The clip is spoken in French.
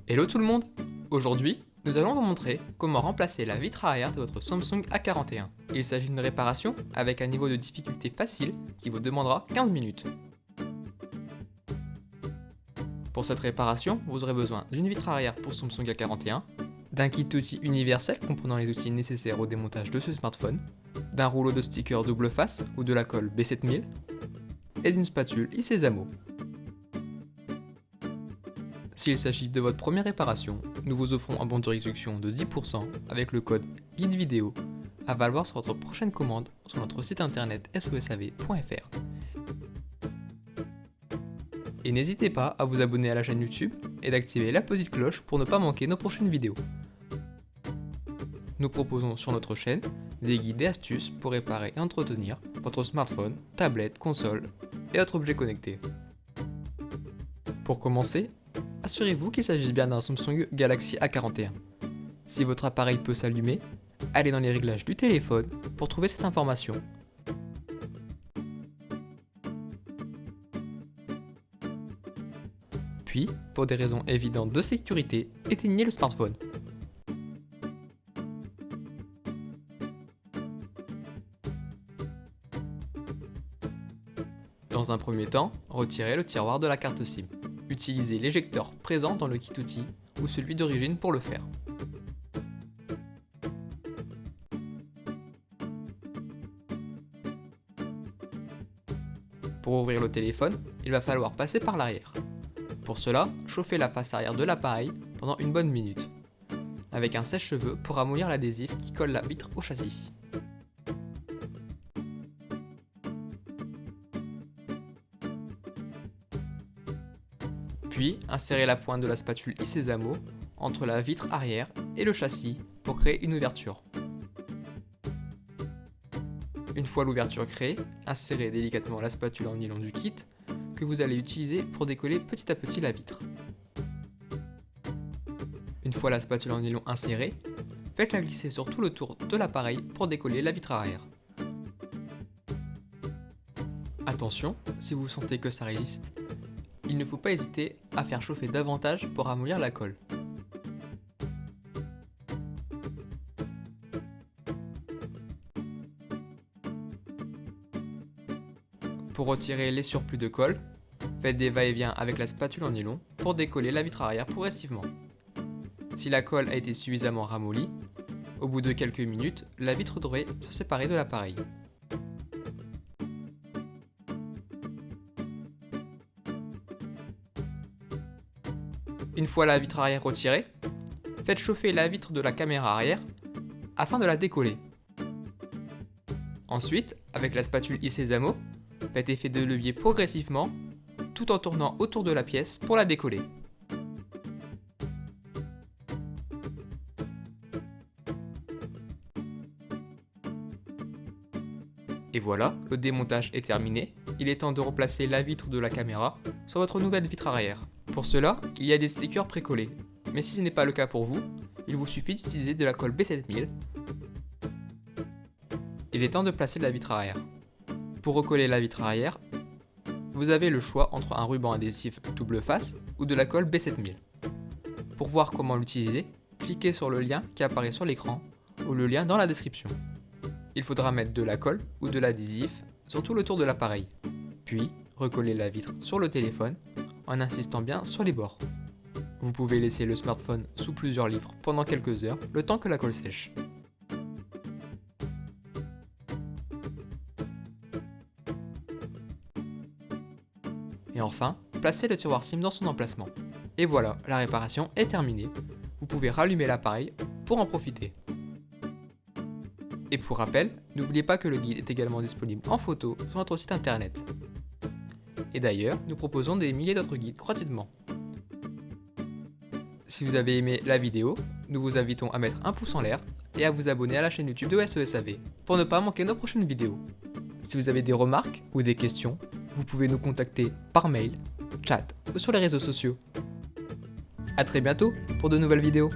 Hello tout le monde! Aujourd'hui, nous allons vous montrer comment remplacer la vitre arrière de votre Samsung A41. Il s'agit d'une réparation avec un niveau de difficulté facile qui vous demandera 15 minutes. Pour cette réparation, vous aurez besoin d'une vitre arrière pour Samsung A41, d'un kit outils universel comprenant les outils nécessaires au démontage de ce smartphone, d'un rouleau de stickers double face ou de la colle B7000 et d'une spatule Isezamo. S'il s'agit de votre première réparation, nous vous offrons un bon de réduction de 10% avec le code GUIDEVIDEO à valoir sur votre prochaine commande sur notre site internet sosav.fr. Et n'hésitez pas à vous abonner à la chaîne YouTube et d'activer la petite cloche pour ne pas manquer nos prochaines vidéos. Nous proposons sur notre chaîne des guides et astuces pour réparer et entretenir votre smartphone, tablette, console et autres objets connectés. Pour commencer, assurez-vous qu'il s'agisse bien d'un Samsung Galaxy A41. Si votre appareil peut s'allumer, allez dans les réglages du téléphone pour trouver cette information. Puis, pour des raisons évidentes de sécurité, éteignez le smartphone. Dans un premier temps, retirez le tiroir de la carte SIM. Utilisez l'éjecteur présent dans le kit outils ou celui d'origine pour le faire. Pour ouvrir le téléphone, il va falloir passer par l'arrière. Pour cela, chauffez la face arrière de l'appareil pendant une bonne minute, avec un sèche-cheveux pour ramollir l'adhésif qui colle la vitre au châssis. Puis, insérez la pointe de la spatule Isezamo entre la vitre arrière et le châssis pour créer une ouverture. Une fois l'ouverture créée, insérez délicatement la spatule en nylon du kit que vous allez utiliser pour décoller petit à petit la vitre. Une fois la spatule en nylon insérée, faites-la glisser sur tout le tour de l'appareil pour décoller la vitre arrière. Attention, si vous sentez que ça résiste, il ne faut pas hésiter à faire chauffer davantage pour ramollir la colle. Pour retirer les surplus de colle, faites des va-et-vient avec la spatule en nylon pour décoller la vitre arrière progressivement. Si la colle a été suffisamment ramollie, au bout de quelques minutes, la vitre devrait se séparer de l'appareil. Une fois la vitre arrière retirée, faites chauffer la vitre de la caméra arrière afin de la décoller. Ensuite, avec la spatule Isezamo, faites effet de levier progressivement tout en tournant autour de la pièce pour la décoller. Et voilà, le démontage est terminé. Il est temps de remplacer la vitre de la caméra sur votre nouvelle vitre arrière. Pour cela, il y a des stickers précollés. Mais si ce n'est pas le cas pour vous, il vous suffit d'utiliser de la colle B7000. Il est temps de placer la vitre arrière. Pour recoller la vitre arrière, vous avez le choix entre un ruban adhésif double face ou de la colle B7000. Pour voir comment l'utiliser, cliquez sur le lien qui apparaît sur l'écran ou le lien dans la description. Il faudra mettre de la colle ou de l'adhésif sur tout le tour de l'appareil, puis recoller la vitre sur le téléphone en insistant bien sur les bords. Vous pouvez laisser le smartphone sous plusieurs livres pendant quelques heures, le temps que la colle sèche. Et enfin, placez le tiroir SIM dans son emplacement. Et voilà, la réparation est terminée. Vous pouvez rallumer l'appareil pour en profiter. Et pour rappel, n'oubliez pas que le guide est également disponible en photo sur notre site internet. Et d'ailleurs, nous proposons des milliers d'autres guides gratuitement. Si vous avez aimé la vidéo, nous vous invitons à mettre un pouce en l'air et à vous abonner à la chaîne YouTube de SESAV pour ne pas manquer nos prochaines vidéos. Si vous avez des remarques ou des questions, vous pouvez nous contacter par mail, chat ou sur les réseaux sociaux. A très bientôt pour de nouvelles vidéos.